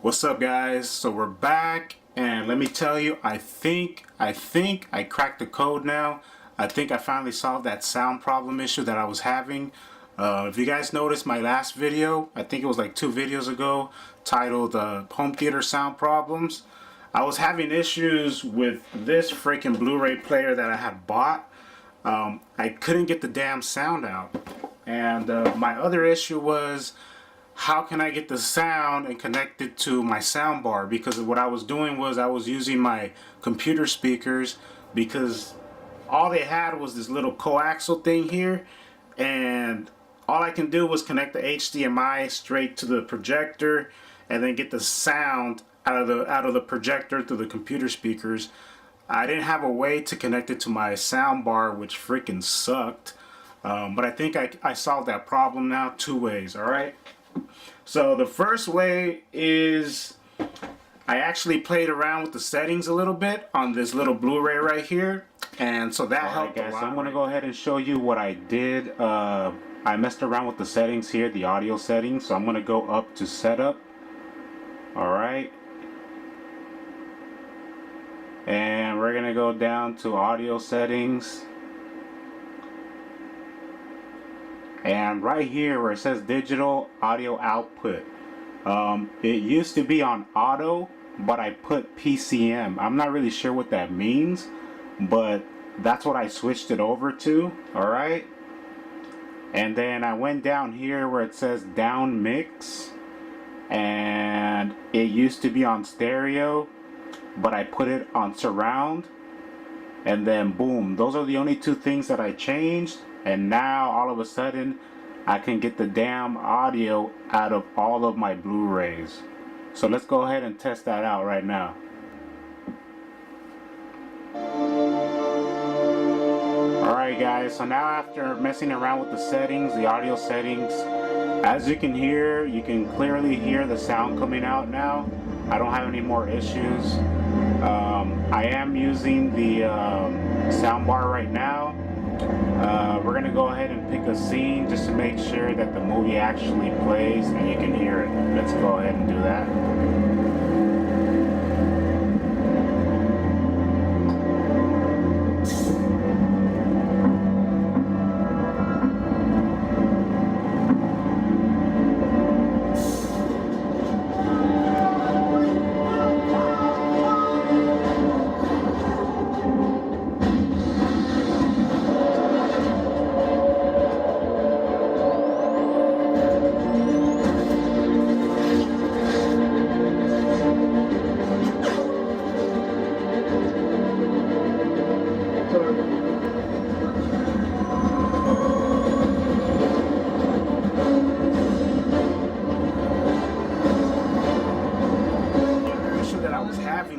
What's up, guys? So we're back, and let me tell you, I think I cracked the code now. I think I finally solved that sound problem issue that I was having. If you guys noticed my last video, I think it was like 2 videos ago, titled Home Theater Sound Problems. I was having issues with this freaking Blu-ray player that I had bought. I couldn't get the damn sound out. And my other issue was, how can I get the sound and connect it to my sound bar? Because what I was doing was I was using my computer speakers, because all they had was this little coaxial thing here, and all I can do was connect the HDMI straight to the projector and then get the sound out of the projector through the computer speakers. I didn't have a way to connect it to my sound bar, which freaking sucked. But I think I solved that problem now 2 ways, alright? So the first way is I actually played around with the settings a little bit on this little Blu-ray right here, and so that helped a lot. So I'm going to go ahead and show you what I did. I messed around with the settings here, the audio settings, so I'm going to go up to setup. Alright. And we're going to go down to audio settings. And right here where it says digital audio output, it used to be on auto, but I put PCM. I'm not really sure what that means, but that's what I switched it over to. Alright, and then I went down here where it says down mix, and it used to be on stereo, but I put it on surround. And then boom, those are the only 2 things that I changed. And now all of a sudden I can get the damn audio out of all of my Blu-rays. So let's go ahead and test that out right now. Alright guys, so now after messing around with the settings, the audio settings, as you can hear, you can clearly hear the sound coming out now. I don't have any more issues. I am using the sound bar right now. We're going to go ahead and pick a scene just to make sure that the movie actually plays and you can hear it. Let's go ahead and do that.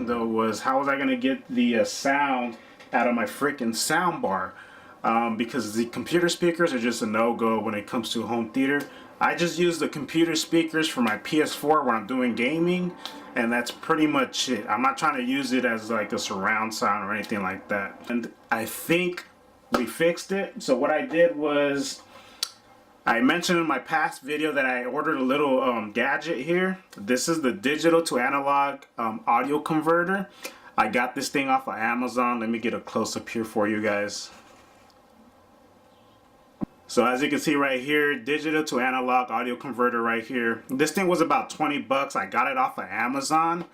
Though was, how was I going to get the sound out of my freaking sound bar, because the computer speakers are just a no-go when it comes to home theater. I just use the computer speakers for my PS4 when I'm doing gaming, and that's pretty much it. I'm not trying to use it as like a surround sound or anything like that. And I think we fixed it. So what I did was, I mentioned in my past video that I ordered a little gadget here. This is the digital to analog audio converter. I got this thing off of Amazon. Let me get a close-up here for you guys. So as you can see right here, digital to analog audio converter right here. This thing was about 20 bucks. I got it off of Amazon.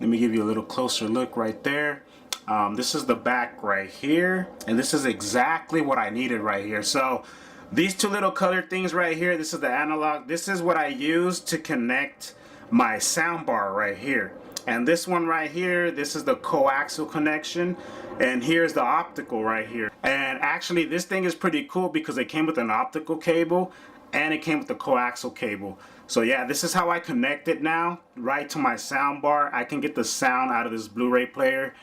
Let me give you a little closer look right there. This is the back right here, and this is exactly what I needed right here. So these 2 little colored things right here, this is the analog. This is what I use to connect my sound bar right here. And this one right here, this is the coaxial connection. And here's the optical right here. And actually this thing is pretty cool because it came with an optical cable and it came with the coaxial cable. So yeah, this is how I connect it now, right to my sound bar. I can get the sound out of this Blu-ray player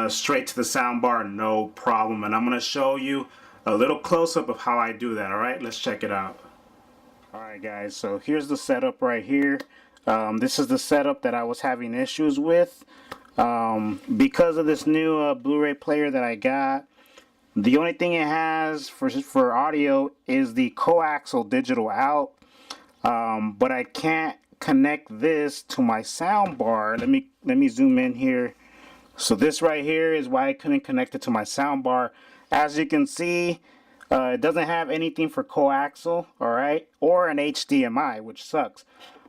straight to the sound bar, no problem. And I'm going to show you a little close-up of how I do that. Alright, let's check it out. Alright guys, so here's the setup right here. This is the setup that I was having issues with. Because of this new Blu-ray player that I got, the only thing it has for audio is the coaxial digital out. But I can't connect this to my sound bar. Let me zoom in here. So this right here is why I couldn't connect it to my sound bar. As you can see, it doesn't have anything for coaxial, all right, or an HDMI, which sucks.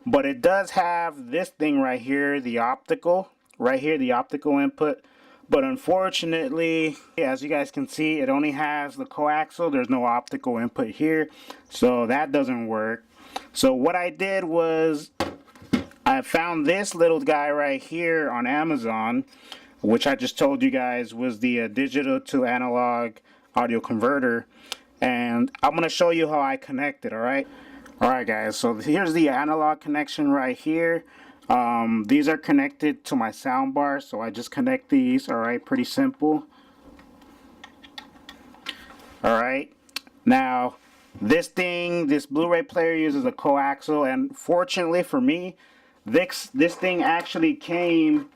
But it does have this thing right here, the optical, right here, the optical input. But unfortunately, as you guys can see, it only has the coaxial. There's no optical input here, so that doesn't work. So what I did was I found this little guy right here on Amazon, which I just told you guys was the digital to analog audio converter, and I'm going to show you how I connect it. Alright guys, so here's the analog connection right here. These are connected to my sound bar, so I just connect these. Alright, pretty simple. Alright, now this Blu-ray player uses a coaxial, and fortunately for me, this thing actually came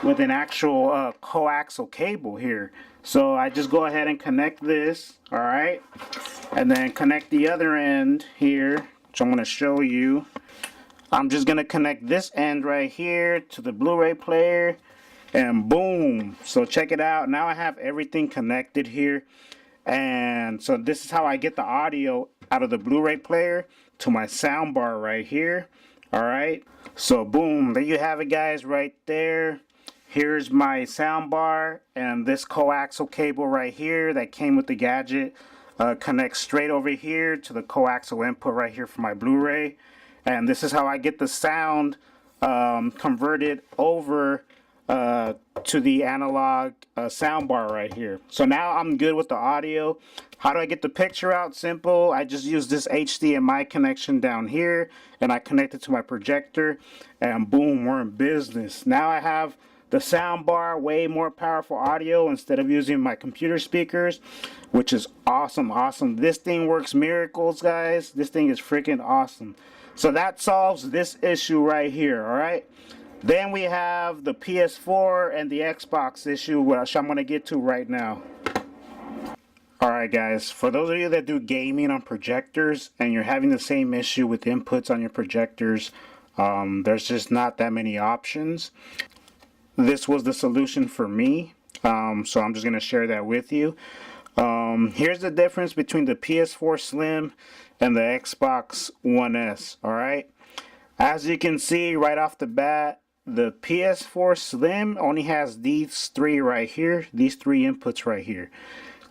with an actual coaxial cable here. So I just go ahead and connect this, alright, and then connect the other end here, which I'm going to show you. I'm just going to connect this end right here to the Blu-ray player, and boom. So check it out. Now I have everything connected here. And so this is how I get the audio out of the Blu-ray player to my sound bar right here. Alright, so boom, there you have it guys, right there. Here's my sound bar, and this coaxial cable right here that came with the gadget connects straight over here to the coaxial input right here for my Blu-ray. And this is how I get the sound converted over to the analog sound bar right here. So now I'm good with the audio. How do I get the picture out? Simple. I just use this HDMI connection down here, and I connect it to my projector, and boom, we're in business. Now I have the sound bar, way more powerful audio instead of using my computer speakers, which is awesome. This thing works miracles, guys. This thing is freaking awesome. So that solves this issue right here, alright? Then we have the PS4 and the Xbox issue, which I'm going to get to right now. Alright guys, for those of you that do gaming on projectors and you're having the same issue with inputs on your projectors, there's just not that many options. This was the solution for me, so I'm just going to share that with you. Here's the difference between the PS4 Slim and the Xbox One S, alright? As you can see right off the bat, the PS4 Slim only has these three right here, these three inputs right here.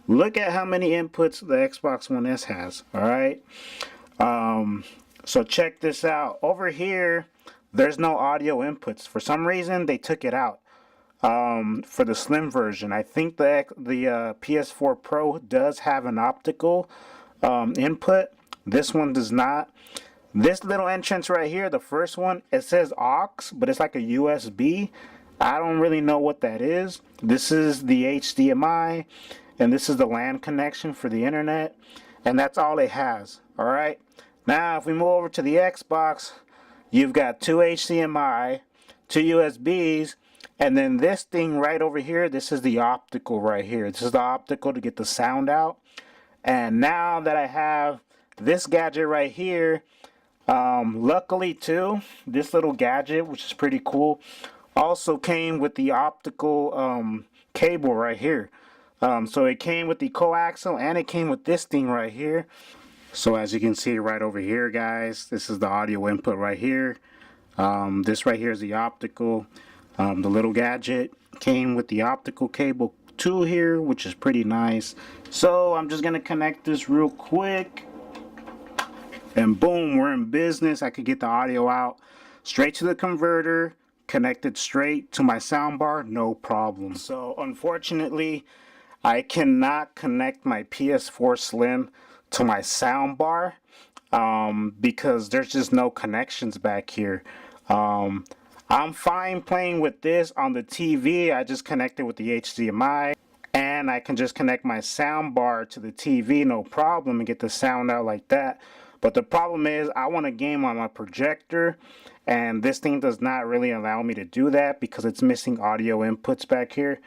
Look at how many inputs the Xbox One S has, alright? So check this out. Over here, there's no audio inputs. For some reason, they took it out for the Slim version. I think the PS4 Pro does have an optical input. This one does not. This little entrance right here, the first one, it says aux, but it's like a USB. I don't really know what that is. This is the HDMI, and this is the LAN connection for the internet, and that's all it has. Alright, now if we move over to the Xbox, you've got two HDMI, two USBs, and then this thing right over here, this is the optical right here. This is the optical to get the sound out. And now that I have this gadget right here, luckily too, this little gadget, which is pretty cool, also came with the optical cable right here. So it came with the coaxial, and it came with this thing right here. So as you can see right over here, guys, this is the audio input right here. This right here is the optical. The little gadget came with the optical cable too here, which is pretty nice. So I'm just gonna connect this real quick, and boom, we're in business. I could get the audio out straight to the converter, connected straight to my soundbar, no problem. So unfortunately, I cannot connect my PS4 Slim to my soundbar because there's just no connections back here. I'm fine playing with this on the TV. I just connect it with the HDMI, and I can just connect my soundbar to the TV, no problem, and get the sound out like that. But the problem is I want to game on my projector, and this thing does not really allow me to do that because it's missing audio inputs back here.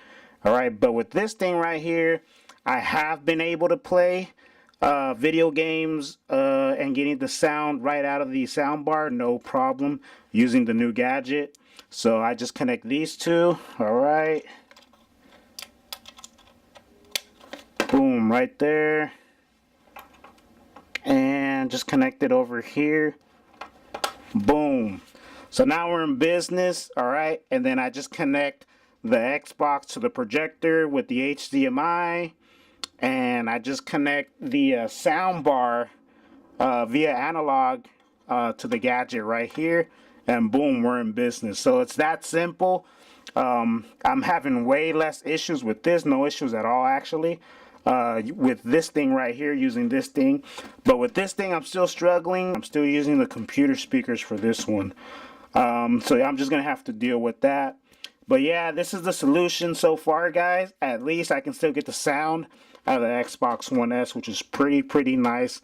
Alright, but with this thing right here, I have been able to play video games and getting the sound right out of the sound bar, no problem using the new gadget. So I just connect these two. All right, boom, right there, and just connect it over here. Boom. So now we're in business. All right, and then I just connect the Xbox to the projector with the HDMI, and I just connect the sound bar via analog to the gadget right here, and boom, we're in business. So it's that simple. I'm having way less issues with this, no issues at all actually, with this thing right here, using this thing. But with this thing, I'm still struggling. I'm still using the computer speakers for this one. So I'm just gonna have to deal with that. But yeah, this is the solution so far, guys. At least I can still get the sound out of the Xbox One S, which is pretty nice.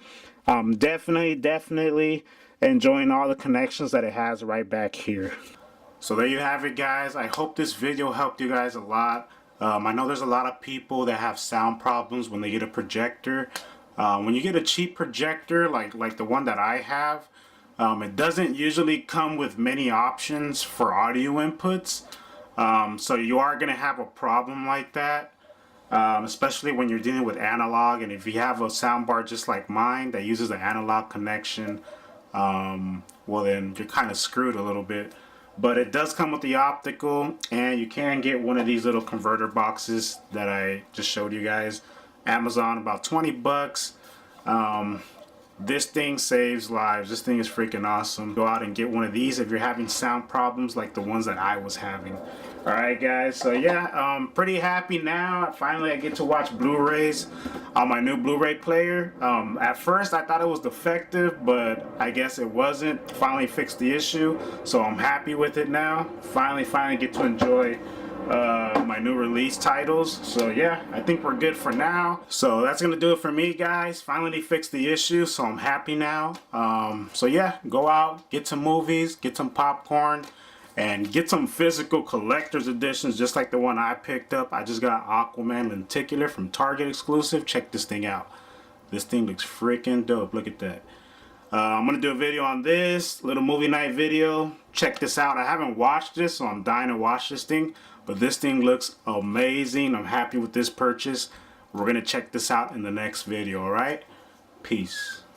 Definitely enjoying all the connections that it has right back here. So there you have it, guys. I hope this video helped you guys a lot. I know there's a lot of people that have sound problems when they get a projector. When you get a cheap projector like the one that I have, it doesn't usually come with many options for audio inputs. So you are going to have a problem like that, especially when you're dealing with analog. And if you have a soundbar just like mine that uses the analog connection, well then you're kind of screwed a little bit. But it does come with the optical, and you can get one of these little converter boxes that I just showed you guys. Amazon, about 20 bucks. This thing saves lives. This thing is freaking awesome. Go out and get one of these if you're having sound problems like the ones that I was having. Alright guys, so yeah, pretty happy now. Finally I get to watch Blu-rays on my new Blu-ray player. At first I thought it was defective, but I guess it wasn't. Finally fixed the issue, so I'm happy with it now. Finally get to enjoy my new release titles. So yeah, I think we're good for now. So that's gonna do it for me, guys. Finally fixed the issue, so I'm happy now. So yeah, go out, get some movies, get some popcorn, and get some physical collector's editions just like the one I picked up. I just got Aquaman Lenticular from Target exclusive. Check this thing out. This thing looks freaking dope. Look at that. I'm gonna do a video on this little movie night video. Check this out. I haven't watched this, so I'm dying to watch this thing, but this thing looks amazing. I'm happy with this purchase. We're gonna check this out in the next video. All right, peace.